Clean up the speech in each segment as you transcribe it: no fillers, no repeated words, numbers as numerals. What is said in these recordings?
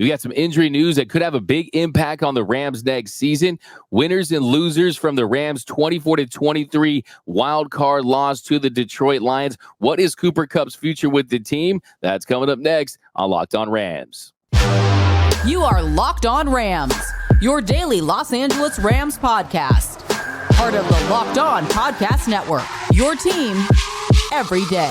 We got some injury news that could have a big impact on the Rams next season. Winners and losers from the Rams' 24-23 wild card loss to the Detroit Lions. What is Cooper Kupp's future with the team? That's coming up next on Locked On Rams. You are Locked On Rams, your daily Los Angeles Rams podcast. Part of the Locked On Podcast Network, your team every day.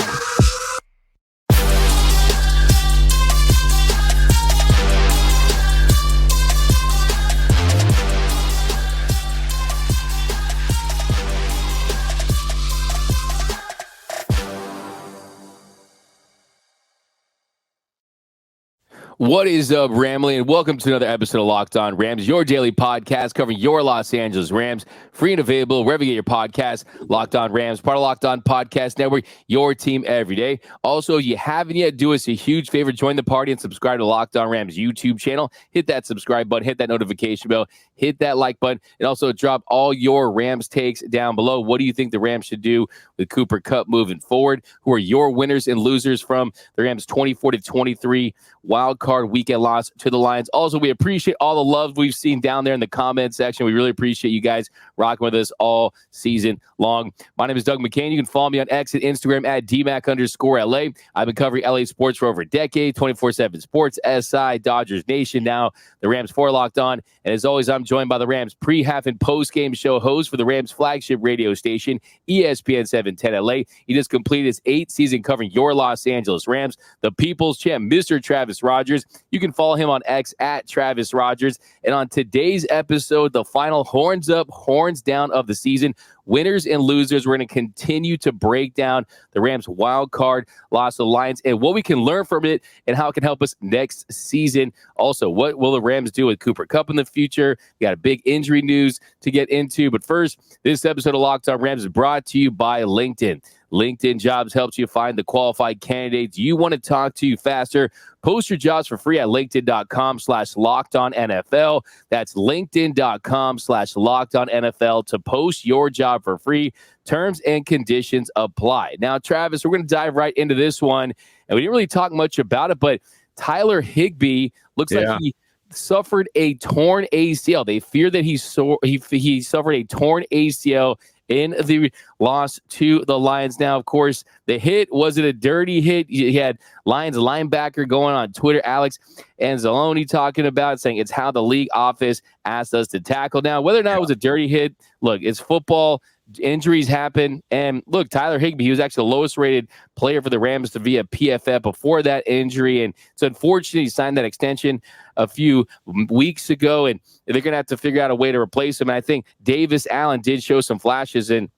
What is up, Ramley, and welcome to another episode of Locked On Rams, your daily podcast covering your Los Angeles Rams, free and available wherever you get your podcasts. Locked On Rams, part of Locked On Podcast Network, your team every day. Also, if you haven't yet, do us a huge favor, join the party and subscribe to Locked On Rams YouTube channel. Hit that subscribe button, hit that notification bell, hit that like button, and also drop all your Rams takes down below. What do you think the Rams should do with Cooper Kupp moving forward? Who are your winners and losers from the Rams' 24-23 wild card weekend loss to the Lions? Also, we appreciate all the love we've seen down there in the comment section. We really appreciate you guys rocking with us all season long. My name is Doug McCain. You can follow me on X and Instagram at DMAC_LA. I've been covering LA sports for over a decade, 24/7 Sports, SI, Dodgers Nation, now the Rams for Locked On. And as always, I'm joined by the Rams pre-half and post-game show host for the Rams flagship radio station, ESPN 710 LA. He just completed his 8th season covering your Los Angeles Rams, the People's Champ, Mr. Travis Rogers. You can follow him on X at Travis Rogers. And on today's episode, the final horns up, horns down of the season, winners and losers. We're going to continue to break down the Rams wild card loss to the Lions and what we can learn from it and how it can help us next season. Also, what will the Rams do with Cooper Kupp in the future? We got a big injury news to get into. But first, this episode of Locked On Rams is brought to you by LinkedIn. LinkedIn Jobs helps you find the qualified candidates you want to talk to faster. Post your jobs for free at linkedin.com/lockedonnfl. That's linkedin.com/lockedonnfl to post your job for free. Terms and conditions apply. Now, Travis, we're going to dive right into this one. And we didn't really talk much about it, but Tyler Higbee looks like he suffered a torn ACL. They fear that he suffered a torn ACL in the loss to the Lions. Now, of course, the hit, was it a dirty hit? You had Lions linebacker going on Twitter, Alex Anzalone, talking about, saying it's how the league office asked us to tackle. Now, whether or not it was a dirty hit, look, it's football. Injuries happen. And look, Tyler Higbee, he was actually the lowest rated player for the Rams to via PFF before that injury. And it's unfortunate he signed that extension a few weeks ago, and they're going to have to figure out a way to replace him. And I think Davis Allen did show some flashes, and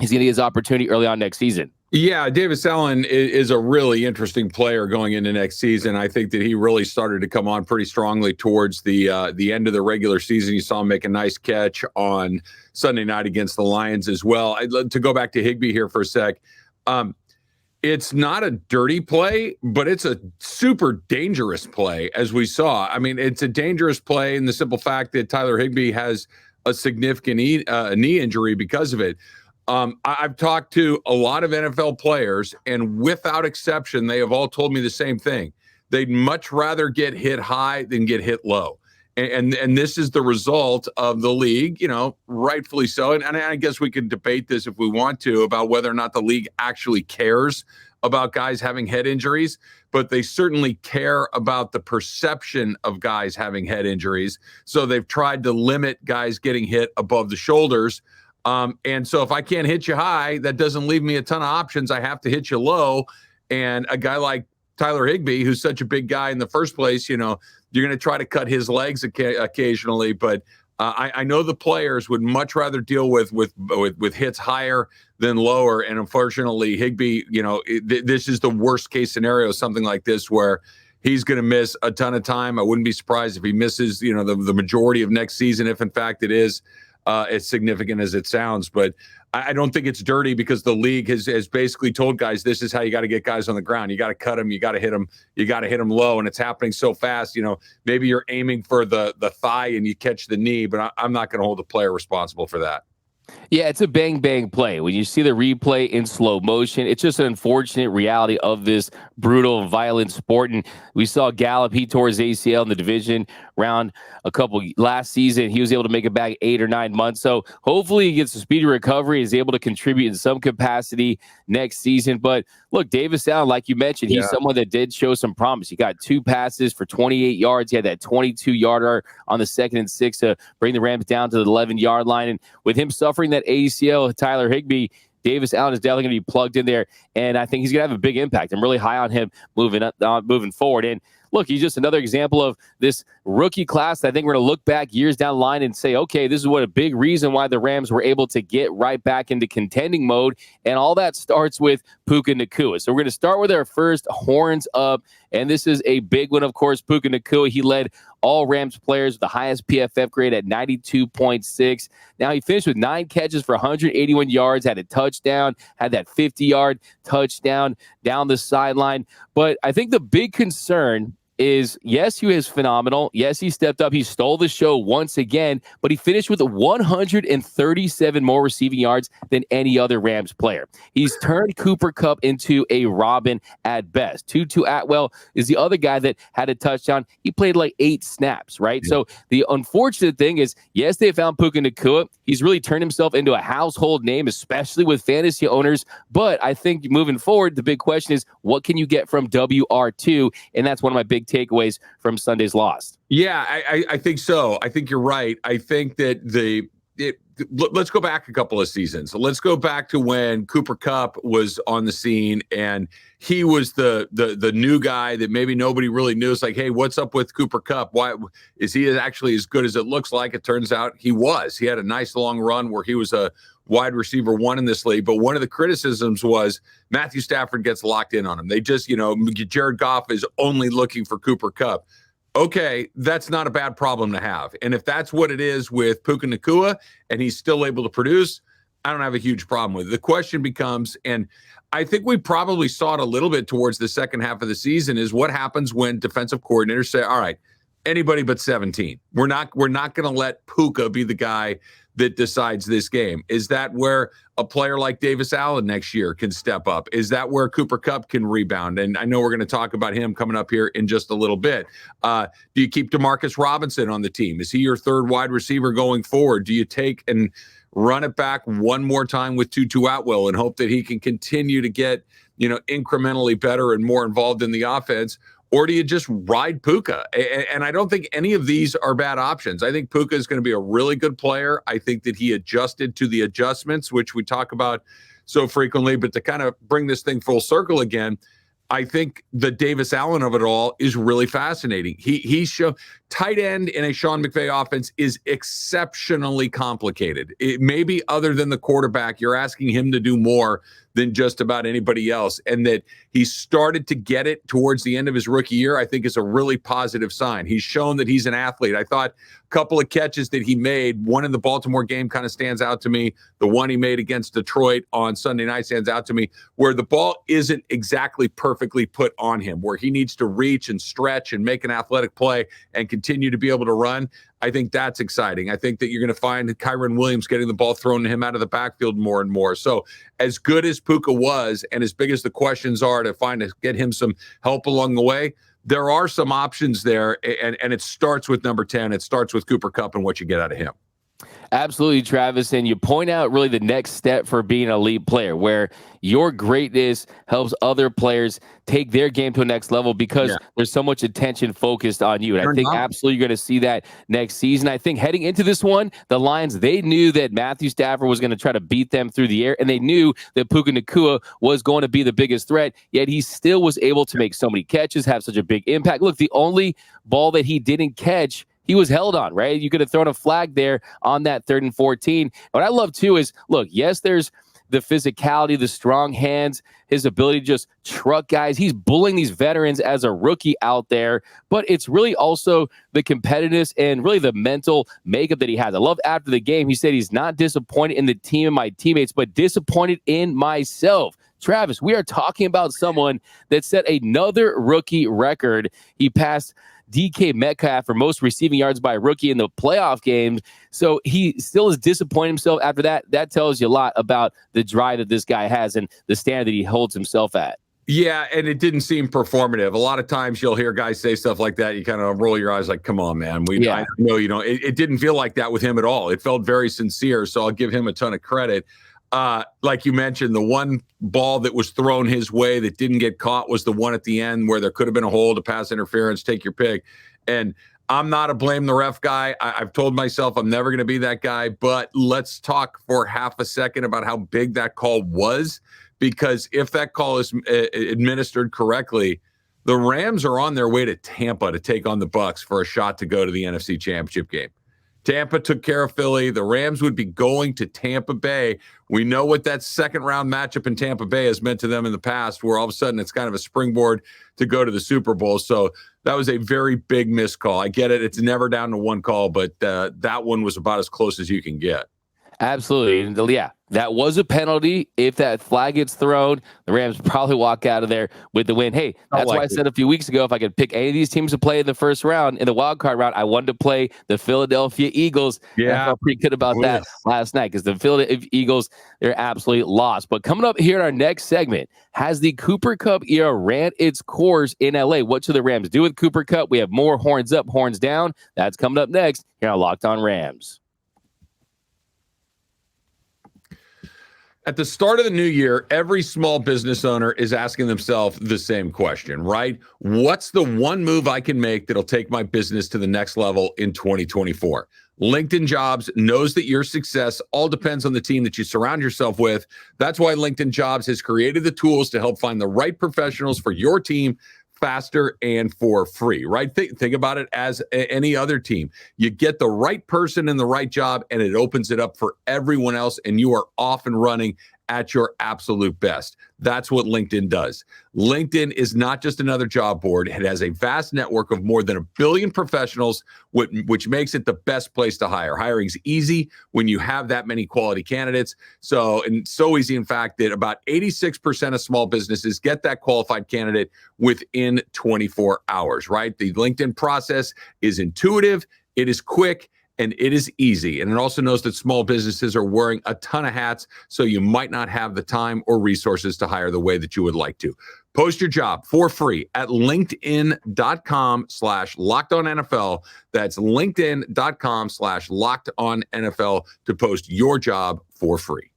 he's going to get his opportunity early on next season. Yeah, Davis Allen is a really interesting player going into next season. I think that he really started to come on pretty strongly towards the end of the regular season. You saw him make a nice catch on Sunday night against the Lions as well. I'd love to go back to Higbee here for a sec. It's not a dirty play, but it's a super dangerous play, as we saw. I mean, it's a dangerous play in the simple fact that Tyler Higbee has a significant knee injury because of it. I've talked to a lot of NFL players, and without exception, they have all told me the same thing. They'd much rather get hit high than get hit low. And this is the result of the league, rightfully so. And I guess we could debate this if we want to about whether or not the league actually cares about guys having head injuries, but they certainly care about the perception of guys having head injuries. So they've tried to limit guys getting hit above the shoulders. And so if I can't hit you high, that doesn't leave me a ton of options. I have to hit you low. And a guy like Tyler Higbee, who's such a big guy in the first place, you're going to try to cut his legs occasionally. But I know the players would much rather deal with hits higher than lower. And unfortunately, Higbee, this is the worst case scenario, something like this, where he's going to miss a ton of time. I wouldn't be surprised if he misses, the majority of next season, if in fact it is as significant as it sounds. But I don't think it's dirty, because the league has basically told guys, this is how you got to get guys on the ground. You got to cut them. You got to hit them. You got to hit them low. And it's happening so fast. Maybe you're aiming for the thigh and you catch the knee, but I'm not going to hold the player responsible for that. Yeah, it's a bang bang play. When you see the replay in slow motion, it's just an unfortunate reality of this brutal, violent sport. And we saw Gallup, he tore his ACL in the division round last season. He was able to make it back 8 or 9 months. So hopefully he gets a speedy recovery, is able to contribute in some capacity next season. But look, Davis Allen, like you mentioned, he's someone that did show some promise. He got 2 passes for 28 yards. He had that 22-yarder on the 2nd and 6 to bring the Rams down to the 11-yard line. And with him suffering that ACL, Tyler Higbee, Davis Allen is definitely going to be plugged in there, and I think he's going to have a big impact. I'm really high on him moving forward. And look, he's just another example of this rookie class. I think we're going to look back years down the line and say, okay, this is what a big reason why the Rams were able to get right back into contending mode. And all that starts with Puka Naccua. So we're going to start with our first horns up. And this is a big one, of course. Puka Naccua, he led all Rams players with the highest PFF grade at 92.6. Now he finished with 9 catches for 181 yards, had a touchdown, had that 50-yard touchdown down the sideline. But I think the big concern is, yes, he was phenomenal. Yes, he stepped up. He stole the show once again, but he finished with 137 more receiving yards than any other Rams player. He's turned Cooper Kupp into a Robin at best. Tutu Atwell is the other guy that had a touchdown. He played like 8 snaps, right? Yeah. So the unfortunate thing is, yes, they found Puka Naccua. He's really turned himself into a household name, especially with fantasy owners. But I think moving forward, the big question is, what can you get from WR2? And that's one of my big takeaways from Sunday's loss. Yeah, I think so. I think you're right. I think that let's go back a couple of seasons. Let's go back to when Cooper Kupp was on the scene and he was the new guy that maybe nobody really knew. It's like, hey, what's up with Cooper Kupp? Why is he actually as good as it looks like? It turns out he was. He had a nice long run where he was a wide receiver 1 in this league. But one of the criticisms was Matthew Stafford gets locked in on him. They just, Jared Goff is only looking for Cooper Kupp. Okay, that's not a bad problem to have. And if that's what it is with Puka Naccua and he's still able to produce, I don't have a huge problem with it. The question becomes, and I think we probably saw it a little bit towards the second half of the season, is what happens when defensive coordinators say, all right, anybody but 17. We're not going to let Puka be the guy that decides this game. Is that where a player like Davis Allen next year can step up? Is that where Cooper Kupp can rebound? And I know we're going to talk about him coming up here in just a little bit. Do you keep Demarcus Robinson on the team? Is he your third wide receiver going forward? Do you take and run it back one more time with Tutu Atwell and hope that he can continue to get, incrementally better and more involved in the offense? Or do you just ride Puka? And I don't think any of these are bad options. I think Puka is going to be a really good player. I think that he adjusted to the adjustments, which we talk about so frequently. But to kind of bring this thing full circle again, I think the Davis Allen of it all is really fascinating. He showed tight end in a Sean McVay offense is exceptionally complicated. It maybe other than the quarterback, you're asking him to do more than just about anybody else. And that he started to get it towards the end of his rookie year, I think is a really positive sign. He's shown that he's an athlete. I thought a couple of catches that he made, one in the Baltimore game kind of stands out to me. The one he made against Detroit on Sunday night stands out to me, where the ball isn't exactly perfectly put on him, where he needs to reach and stretch and make an athletic play and continue to be able to run. I think that's exciting. I think that you're going to find Kyren Williams getting the ball thrown to him out of the backfield more and more. So as good as Puka was and as big as the questions are to get him some help along the way, there are some options there. And it starts with number 10. It starts with Cooper Kupp and what you get out of him. Absolutely, Travis. And you point out really the next step for being an elite player, where your greatness helps other players take their game to a next level because there's so much attention focused on you. And I think absolutely you're going to see that next season. I think heading into this one, the Lions, they knew that Matthew Stafford was going to try to beat them through the air, and they knew that Puka Naccua was going to be the biggest threat, yet he still was able to make so many catches, have such a big impact. Look, the only ball that he didn't catch, he was held on, right? You could have thrown a flag there on that 3rd and 14. What I love, too, is, look, yes, there's the physicality, the strong hands, his ability to just truck guys. He's bullying these veterans as a rookie out there, but it's really also the competitiveness and really the mental makeup that he has. I love after the game, he said he's not disappointed in the team and my teammates, but disappointed in myself. Travis, we are talking about someone that set another rookie record. He passed DK Metcalf for most receiving yards by a rookie in the playoff games. So he still is disappointing himself after that. That tells you a lot about the drive that this guy has and the standard that he holds himself at. Yeah, and it didn't seem performative. A lot of times you'll hear guys say stuff like that. You kind of roll your eyes like, come on, man. I know you don't. It didn't feel like that with him at all. It felt very sincere, so I'll give him a ton of credit. Like you mentioned, the one ball that was thrown his way that didn't get caught was the one at the end where there could have been a hold, a pass interference, take your pick. And I'm not a blame the ref guy. I've told myself I'm never going to be that guy, but let's talk for half a second about how big that call was. Because if that call is administered correctly, the Rams are on their way to Tampa to take on the Bucs for a shot to go to the NFC Championship game. Tampa took care of Philly. The Rams would be going to Tampa Bay. We know what that second-round matchup in Tampa Bay has meant to them in the past, where all of a sudden it's kind of a springboard to go to the Super Bowl. So that was a very big missed call. I get it. It's never down to one call, but that one was about as close as you can get. Absolutely. And yeah, that was a penalty. If that flag gets thrown, the Rams probably walk out of there with the win. Hey, that's why I said a few weeks ago, if I could pick any of these teams to play in the first round, in the wild card round, I wanted to play the Philadelphia Eagles. Yeah. I felt pretty good about that last night because the Philadelphia Eagles, they're absolutely lost. But coming up here in our next segment, has the Cooper Kupp era ran its course in LA? What should the Rams do with Cooper Kupp? We have more horns up, horns down. That's coming up next here on Locked On Rams. At the start of the new year, every small business owner is asking themselves the same question, right? What's the one move I can make that'll take my business to the next level in 2024? LinkedIn Jobs knows that your success all depends on the team that you surround yourself with. That's why LinkedIn Jobs has created the tools to help find the right professionals for your team faster and for free, right? Think about it as any other team. You get the right person in the right job, and it opens it up for everyone else, and you are off and running at your absolute best. That's what LinkedIn does. LinkedIn is not just another job board. It has a vast network of more than 1 billion professionals, which makes it the best place to hire. Hiring's easy when you have that many quality candidates. So easy, in fact, that about 86% of small businesses get that qualified candidate within 24 hours, right? The LinkedIn process is intuitive, it is quick, and it is easy. And it also knows that small businesses are wearing a ton of hats, so you might not have the time or resources to hire the way that you would like to. Post your job for free at linkedin.com/lockedonnfl. That's linkedin.com/lockedonnfl to post your job for free.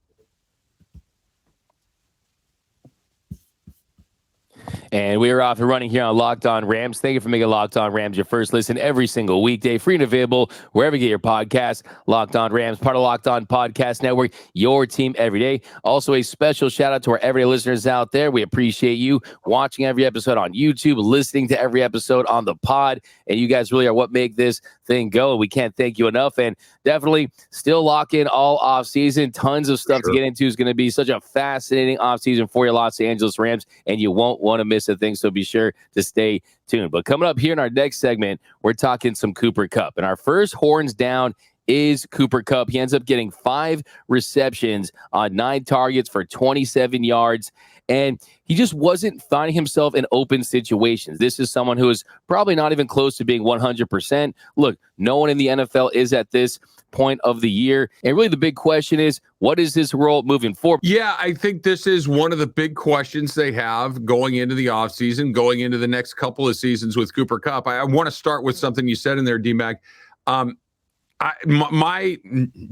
And we are off and running here on Locked On Rams. Thank you for making Locked On Rams your first listen every single weekday. Free and available wherever you get your podcasts. Locked On Rams, part of Locked On Podcast Network, your team every day. Also, a special shout out to our everyday listeners out there. We appreciate you watching every episode on YouTube, listening to every episode on the pod. And you guys really are what make this thing go. We can't thank you enough. And definitely still lock in all offseason. Tons of stuff to get into. Is going to be such a fascinating offseason for your Los Angeles Rams, and you won't want to miss a thing. So be sure to stay tuned. But coming up here in our next segment, we're talking some Cooper Kupp. And our first horns down is Cooper Kupp. He ends up getting 5 receptions on 9 targets for 27 yards. And he just wasn't finding himself in open situations. This is someone who is probably not even close to being 100%. Look, no one in the NFL is at this point of the year. And really the big question is, what is his role moving forward? Yeah, I think this is one of the big questions they have going into the offseason, going into the next couple of seasons with Cooper Kupp. I want to start with something you said in there, D-Mac. My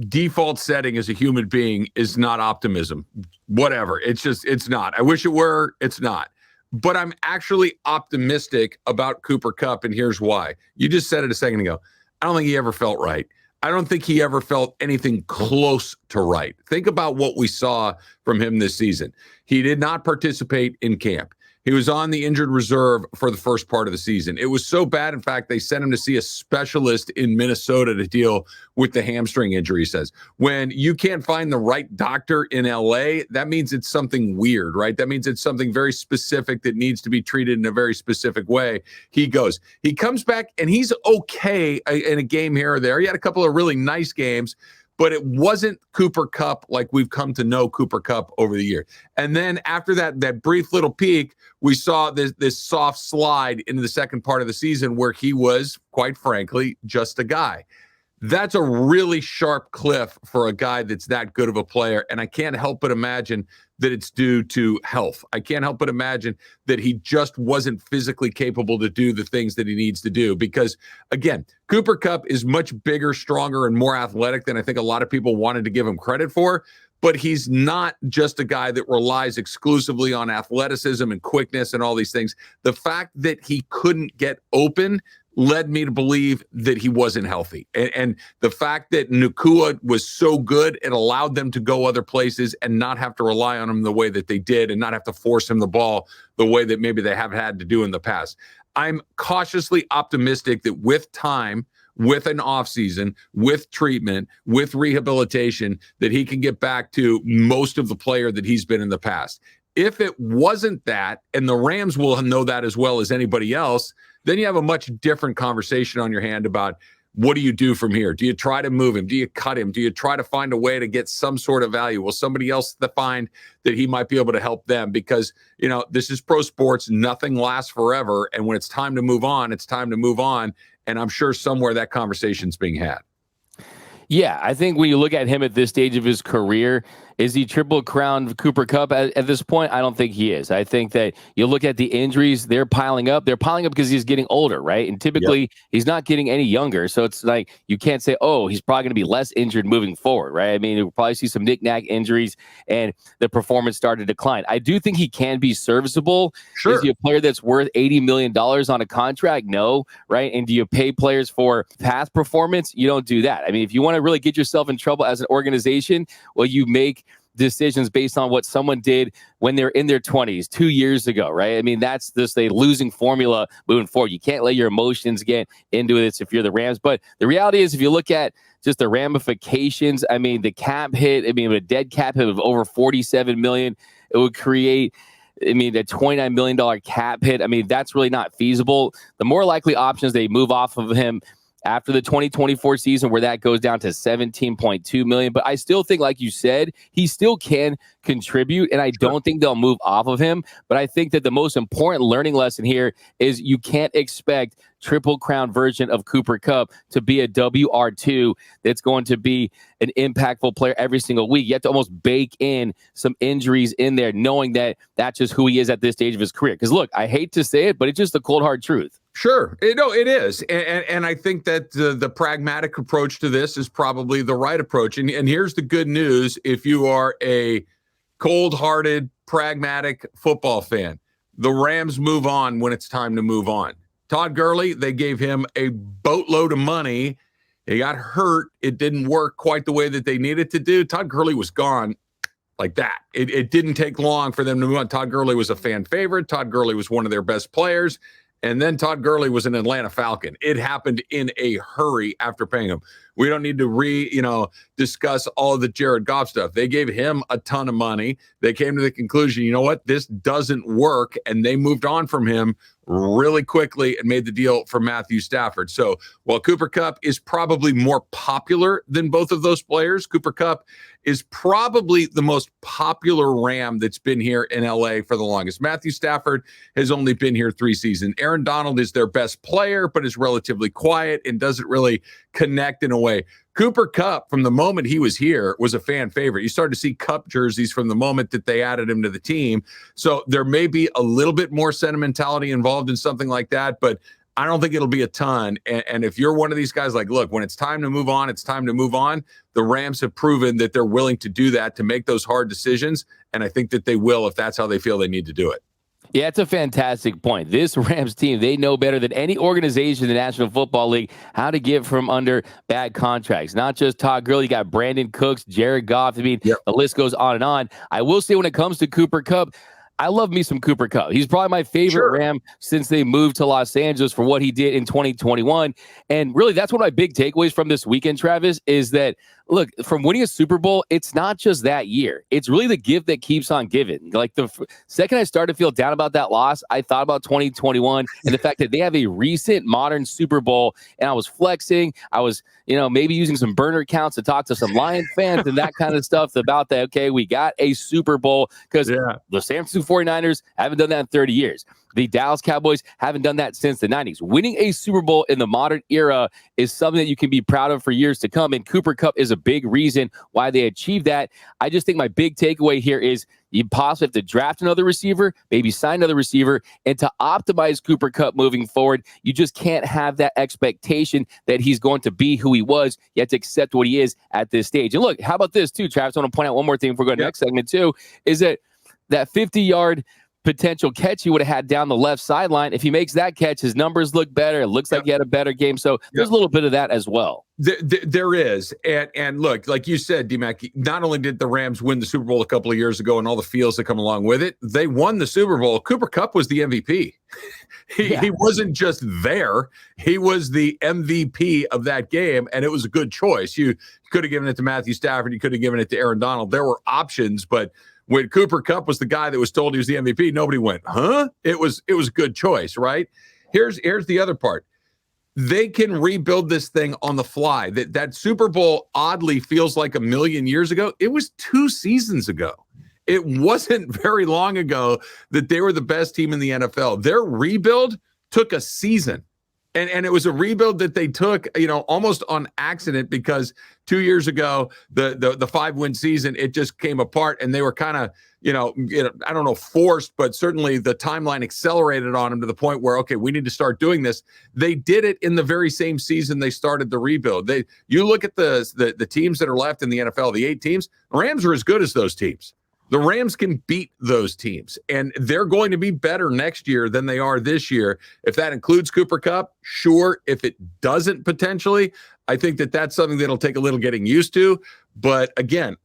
default setting as a human being is not optimism. Whatever. It's not. I wish it were. It's not. But I'm actually optimistic about Cooper Kupp, and here's why. You just said it a second ago. I don't think he ever felt right. I don't think he ever felt anything close to right. Think about what we saw from him this season. He did not participate in camp. He was on the injured reserve for the first part of the season. It was so bad, in fact, they sent him to see a specialist in Minnesota to deal with the hamstring injury, he says. When you can't find the right doctor in LA, that means it's something weird, right? That means it's something very specific that needs to be treated in a very specific way. He comes back, and he's okay in a game here or there. He had a couple of really nice games, but it wasn't Cooper Kupp like we've come to know Cooper Kupp over the year. And then after that brief little peak, we saw this soft slide into the second part of the season where he was, quite frankly, just a guy. That's a really sharp cliff for a guy that's that good of a player. And I can't help but imagine that it's due to health. I can't help but imagine that he just wasn't physically capable to do the things that he needs to do. Because, again, Cooper Kupp is much bigger, stronger, and more athletic than I think a lot of people wanted to give him credit for. But he's not just a guy that relies exclusively on athleticism and quickness and all these things. The fact that he couldn't get open led me to believe that he wasn't healthy. And the fact that Naccua was so good, it allowed them to go other places and not have to rely on him the way that they did and not have to force him the ball the way that maybe they have had to do in the past. I'm cautiously optimistic that with time, with an offseason, with treatment, with rehabilitation, that he can get back to most of the player that he's been in the past. If it wasn't that, and the Rams will know that as well as anybody else, then you have a much different conversation on your hand about what do you do from here? Do you try to move him? Do you cut him? Do you try to find a way to get some sort of value? Will somebody else find that he might be able to help them? Because, this is pro sports. Nothing lasts forever. And when it's time to move on, it's time to move on. And I'm sure somewhere that conversation's being had. Yeah, I think when you look at him at this stage of his career, is he triple crowned Cooper Kupp at this point? I don't think he is. I think that you look at the injuries, they're piling up. They're piling up because he's getting older, right? And typically he's not getting any younger. So it's like you can't say, oh, he's probably going to be less injured moving forward, right? I mean, you'll probably see some knick-knack injuries and the performance start to decline. I do think he can be serviceable. Sure. Is he a player that's worth $80 million on a contract? No, right? And do you pay players for past performance? You don't do that. I mean, if you want to really get yourself in trouble as an organization, well, you make decisions based on what someone did when they're in their 20s 2 years ago, right? I mean, that's just a losing formula moving forward. You can't let your emotions get into this if you're the Rams. But the reality is, if you look at just the ramifications, I mean, the cap hit, a dead cap hit of over $47 million, it would create a $29 million cap hit. I mean, that's really not feasible. The more likely options, they move off of him after the 2024 season, where that goes down to $17.2 million. But I still think, like you said, he still can contribute, and I don't think they'll move off of him. But I think that the most important learning lesson here is you can't expect Triple Crown version of Cooper Kupp to be a WR2 that's going to be an impactful player every single week. You have to almost bake in some injuries in there, knowing that that's just who he is at this stage of his career. Because look, I hate to say it, but it's just the cold, hard truth. Sure. It is. And I think that the pragmatic approach to this is probably the right approach. And here's the good news. If you are a cold-hearted, pragmatic football fan, the Rams move on when it's time to move on. Todd Gurley, they gave him a boatload of money. He got hurt. It didn't work quite the way that they needed to do. Todd Gurley was gone like that. It didn't take long for them to move on. Todd Gurley was a fan favorite. Todd Gurley was one of their best players. And then Todd Gurley was an Atlanta Falcon. It happened in a hurry after paying him. We don't need to discuss all of the Jared Goff stuff. They gave him a ton of money. They came to the conclusion, you know what, this doesn't work. And they moved on from him really quickly and made the deal for Matthew Stafford. So while Cooper Kupp is probably more popular than both of those players, Cooper Kupp is probably the most popular Ram that's been here in LA for the longest. Matthew Stafford has only been here 3 seasons. Aaron Donald is their best player, but is relatively quiet and doesn't really connect in a way. Cooper Kupp, from the moment he was here, was a fan favorite. You started to see Kupp jerseys from the moment that they added him to the team. So there may be a little bit more sentimentality involved in something like that, but I don't think it'll be a ton. And if you're one of these guys, like, look, when it's time to move on, it's time to move on. The Rams have proven that they're willing to do that, to make those hard decisions. And I think that they will if that's how they feel they need to do it. Yeah, it's a fantastic point. This Rams team, they know better than any organization in the National Football League how to get from under bad contracts. Not just Todd Gurley, you got Brandon Cooks, Jared Goff. The list goes on and on. I will say, when it comes to Cooper Kupp, I love me some Cooper Kupp. He's probably my favorite Ram since they moved to Los Angeles for what he did in 2021. And really, that's one of my big takeaways from this weekend, Travis, is that look, from winning a Super Bowl, it's not just that year. It's really the gift that keeps on giving. Like the second I started to feel down about that loss, I thought about 2021 and the fact that they have a recent modern Super Bowl, and I was flexing. I was, maybe using some burner accounts to talk to some Lion fans and that kind of stuff about that. Okay, we got a Super Bowl because the San Francisco 49ers haven't done that in 30 years. The Dallas Cowboys haven't done that since the 90s. Winning a Super Bowl in the modern era is something that you can be proud of for years to come, and Cooper Kupp is a big reason why they achieved that. I just think my big takeaway here is you possibly have to draft another receiver, maybe sign another receiver, and to optimize Cooper Kupp moving forward, you just can't have that expectation that he's going to be who he was. You have to accept what he is at this stage. And look, how about this too, Travis? I want to point out one more thing before we go to the next segment too, is that 50-yard potential catch he would have had down the left sideline. If he makes that catch, his numbers look better. It looks like he had a better game. So there's a little bit of that as well. There is. And look, like you said, D-Mac, not only did the Rams win the Super Bowl a couple of years ago and all the feels that come along with it, they won the Super Bowl. Cooper Kupp was the MVP. He wasn't just there. He was the MVP of that game, and it was a good choice. You could have given it to Matthew Stafford. You could have given it to Aaron Donald. There were options, but when Cooper Kupp was the guy that was told he was the MVP, nobody went, huh? It was a good choice, right? Here's the other part. They can rebuild this thing on the fly. That Super Bowl oddly feels like a million years ago. It was 2 seasons ago. It wasn't very long ago that they were the best team in the NFL. Their rebuild took a season. And it was a rebuild that they took, almost on accident, because 2 years ago, the 5-win season, it just came apart, and they were kind of, I don't know, forced, but certainly the timeline accelerated on them to the point where, okay, we need to start doing this. They did it in the very same season they started the rebuild. You look at the teams that are left in the NFL, the 8 teams, the Rams are as good as those teams. The Rams can beat those teams, and they're going to be better next year than they are this year. If that includes Cooper Kupp, sure. If it doesn't, potentially, I think that's something that'll take a little getting used to. But again,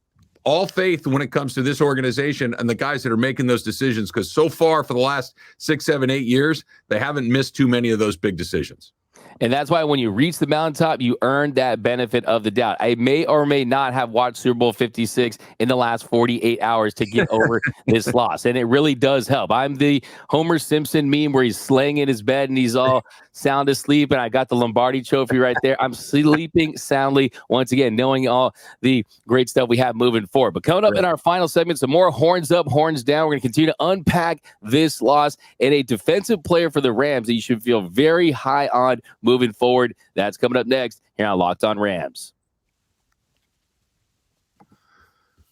all faith when it comes to this organization and the guys that are making those decisions, because so far for the last 6, 7, 8 years, they haven't missed too many of those big decisions. And that's why when you reach the mountaintop, you earn that benefit of the doubt. I may or may not have watched Super Bowl 56 in the last 48 hours to get over this loss. And it really does help. I'm the Homer Simpson meme where he's laying in his bed and he's all sound asleep. And I got the Lombardi trophy right there. I'm sleeping soundly once again, knowing all the great stuff we have moving forward. But coming up in our final segment, some more horns up, horns down. We're going to continue to unpack this loss and a defensive player for the Rams that you should feel very high on moving forward. That's coming up next here on Locked On Rams.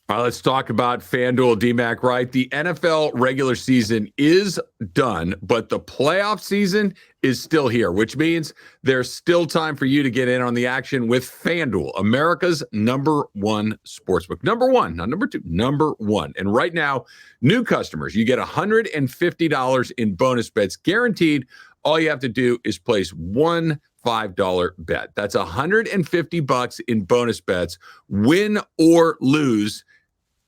All right, let's talk about FanDuel, D-Mac, right? The NFL regular season is done, but the playoff season is still here, which means there's still time for you to get in on the action with FanDuel, America's #1 sportsbook. #1, not #2, #1. And right now, new customers, you get $150 in bonus bets guaranteed. All you have to do is place one $5 bet. That's $150 in bonus bets, win or lose,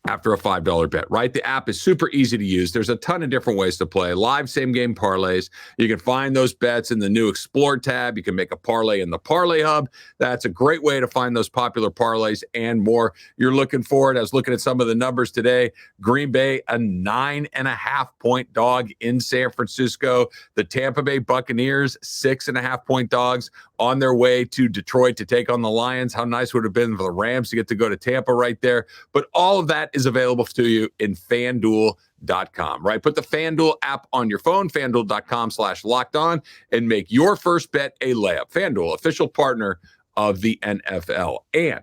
after a $5 bet, right? The app is super easy to use. There's a ton of different ways to play. Live same-game parlays. You can find those bets in the new Explore tab. You can make a parlay in the Parlay Hub. That's a great way to find those popular parlays and more. You're looking forward. I was looking at some of the numbers today. Green Bay, a 9.5-point dog in San Francisco. The Tampa Bay Buccaneers, 6.5-point dogs on their way to Detroit to take on the Lions. How nice would it have been for the Rams to get to go to Tampa right there? But all of that is available to you in FanDuel.com, right? Put the FanDuel app on your phone, FanDuel.com/lockedon, and make your first bet a layup. FanDuel, official partner of the NFL. And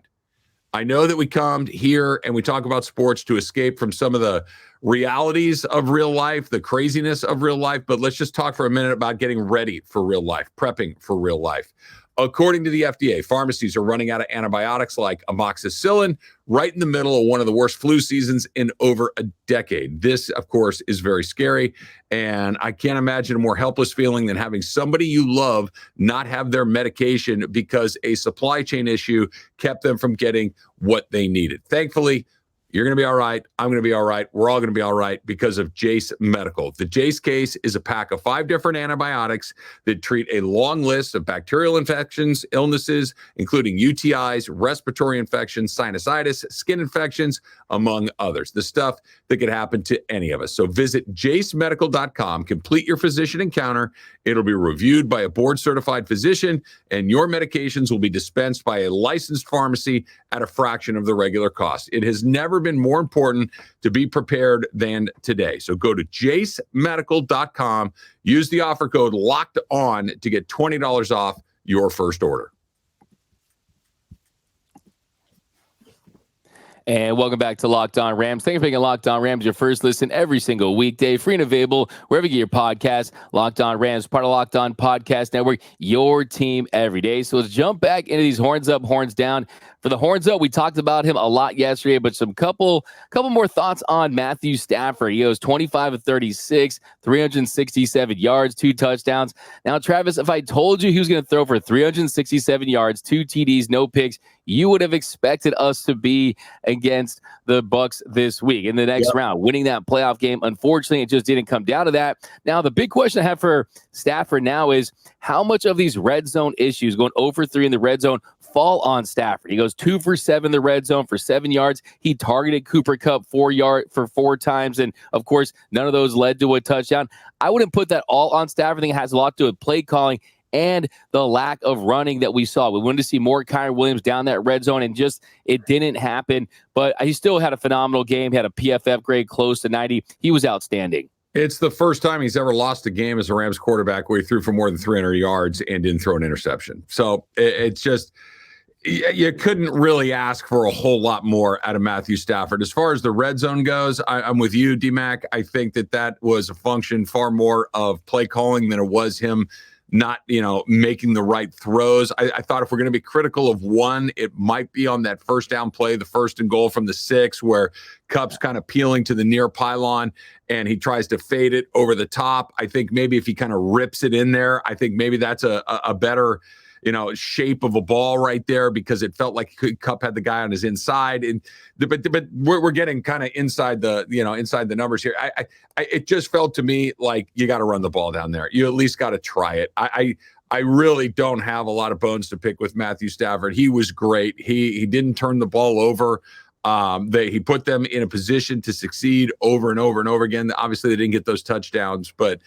I know that we come here and we talk about sports to escape from some of the realities of real life, the craziness of real life, but let's just talk for a minute about getting ready for real life, prepping for real life. According to the FDA, pharmacies are running out of antibiotics like amoxicillin right in the middle of one of the worst flu seasons in over a decade. This, of course, is very scary, and I can't imagine a more helpless feeling than having somebody you love not have their medication because a supply chain issue kept them from getting what they needed. Thankfully, You're going to be all right. I'm going to be all right. We're all going to be all right because of Jase Medical. The Jase case is a pack of 5 different antibiotics that treat a long list of bacterial infections, illnesses, including UTIs, respiratory infections, sinusitis, skin infections, among others. The stuff that could happen to any of us. So visit jasemedical.com, complete your physician encounter. It'll be reviewed by a board-certified physician, and your medications will be dispensed by a licensed pharmacy at a fraction of the regular cost. It has never been more important to be prepared than today. So go to jasemedical.com, use the offer code locked on to get $20 off your first order. And welcome back to Locked On Rams. Thanks for making Locked On Rams your first listen every single weekday. Free and available wherever you get your podcast. Locked On Rams, part of Locked On Podcast Network, your team every day. So let's jump back into these horns up, horns down. For the horns up, we talked about him a lot yesterday, but some couple more thoughts on Matthew Stafford. He goes 25 of 36, 367 yards, 2 touchdowns. Now, Travis, if I told you he was going to throw for 367 yards, 2 TDs, no picks, you would have expected us to be against the Bucs this week in the next round, winning that playoff game. Unfortunately, it just didn't come down to that. Now, the big question I have for Stafford now is how much of these red zone issues, going 0 for 3 in the red zone, fall on Stafford? He goes 2 for 7 in the red zone for 7 yards. He targeted Cooper Kupp 4 times, and of course, none of those led to a touchdown. I wouldn't put that all on Stafford. I think it has a lot to do with play calling and the lack of running that we saw. We wanted to see more Kyren Williams down that red zone, and just it didn't happen. But he still had a phenomenal game. He had a PFF grade close to 90. He was outstanding. It's the first time he's ever lost a game as a Rams quarterback where he threw for more than 300 yards and didn't throw an interception. So it's just, you couldn't really ask for a whole lot more out of Matthew Stafford. As far as the red zone goes, I'm with you, D-Mac. I think that was a function far more of play calling than it was him not, making the right throws. I thought if we're going to be critical of one, it might be on that first down play, the 1st and goal from the 6, where Kupp's kind of peeling to the near pylon and he tries to fade it over the top. I think maybe if he kind of rips it in there, I think maybe that's a better shape of a ball right there, because it felt like Kupp had the guy on his inside. But we're getting kind of inside the numbers here. It just felt to me like you got to run the ball down there. You at least got to try it. I really don't have a lot of bones to pick with Matthew Stafford. He was great. He didn't turn the ball over. He put them in a position to succeed over and over and over again. Obviously, they didn't get those touchdowns, but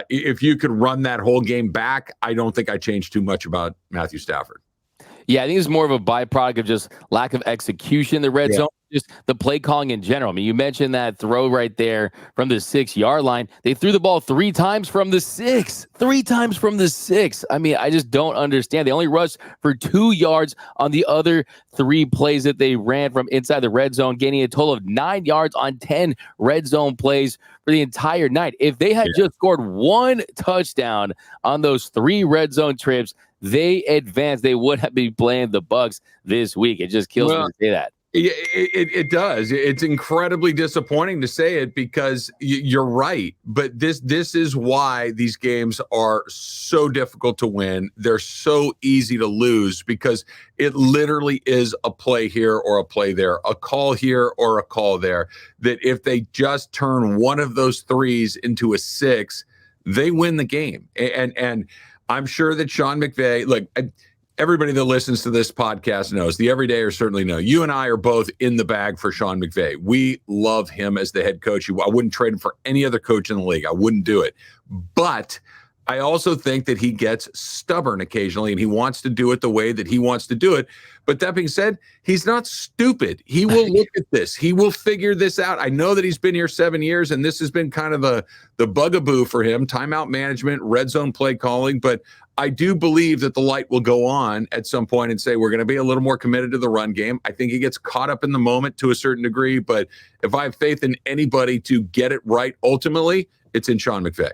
if you could run that whole game back, I don't think I changed too much about Matthew Stafford. Yeah, I think it's more of a byproduct of just lack of execution in the red zone, just the play calling in general. I mean, you mentioned that throw right there from the 6-yard line. They threw the ball 3 times from the 6. 3 times from the 6. I mean, I just don't understand. They only rushed for 2 yards on the other 3 plays that they ran from inside the red zone, gaining a total of 9 yards on 10 red zone plays for the entire night. If they had just scored 1 touchdown on those 3 red zone trips, they advanced. They would have been playing the Bucs this week. It just kills me to say that. It does. It's incredibly disappointing to say it, because you're right. But this is why these games are so difficult to win. They're so easy to lose, because it literally is a play here or a play there, a call here or a call there, that if they just turn one of those 3s into a 6, they win the game. And I'm sure that Sean McVay, look, everybody that listens to this podcast knows, the everydayers certainly know, you and I are both in the bag for Sean McVay. We love him as the head coach. I wouldn't trade him for any other coach in the league. I wouldn't do it. But I also think that he gets stubborn occasionally, and he wants to do it the way that he wants to do it. But that being said, he's not stupid. He will look at this. He will figure this out. I know that he's been here 7 years, and this has been kind of the bugaboo for him, timeout management, red zone play calling. But I do believe that the light will go on at some point and say, we're going to be a little more committed to the run game. I think he gets caught up in the moment to a certain degree. But if I have faith in anybody to get it right, ultimately, it's in Sean McVay.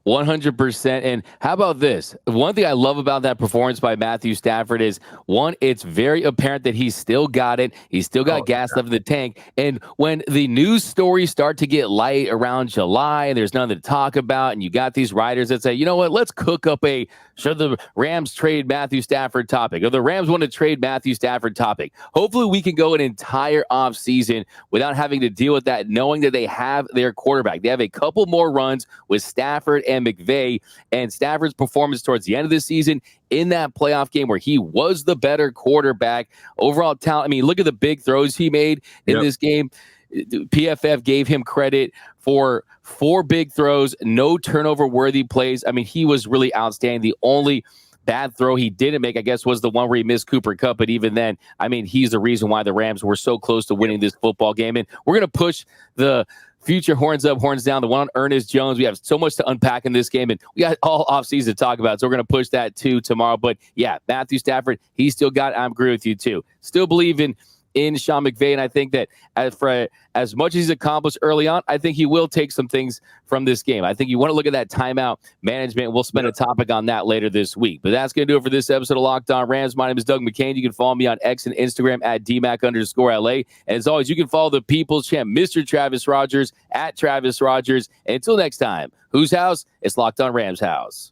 100%. And how about this? One thing I love about that performance by Matthew Stafford is, one, it's very apparent that he's still got it. He's still got gas left in the tank. And when the news stories start to get light around July and there's nothing to talk about, and you got these writers that say, you know what, let's cook up a should the Rams trade Matthew Stafford topic, or the Rams want to trade Matthew Stafford topic. Hopefully we can go an entire offseason without having to deal with that, knowing that they have their quarterback. They have a couple more runs with Stafford and McVey, and Stafford's performance towards the end of the season in that playoff game where he was the better quarterback, overall talent. I mean, look at the big throws he made in this game. PFF gave him credit for 4 big throws, no turnover-worthy plays. I mean, he was really outstanding. The only bad throw he didn't make, I guess, was the one where he missed Cooper Kupp. But even then, I mean, he's the reason why the Rams were so close to winning this football game. And we're going to push the future horns up, horns down, the one on Ernest Jones. We have so much to unpack in this game, and we got all offseason to talk about. So we're going to push that too tomorrow. But yeah, Matthew Stafford, he still got it. I agree with you too. Still believe in Sean McVay, and I think that as much as he's accomplished early on, I think he will take some things from this game. I think you want to look at that timeout management. We'll spend a topic on that later this week. But that's going to do it for this episode of Locked On Rams. My name is Doug McCain. You can follow me on X and Instagram at DMAC_LA. And as always, you can follow the People's Champ, Mr. Travis Rogers, at Travis Rogers. And until next time, whose house? It's Locked On Rams house.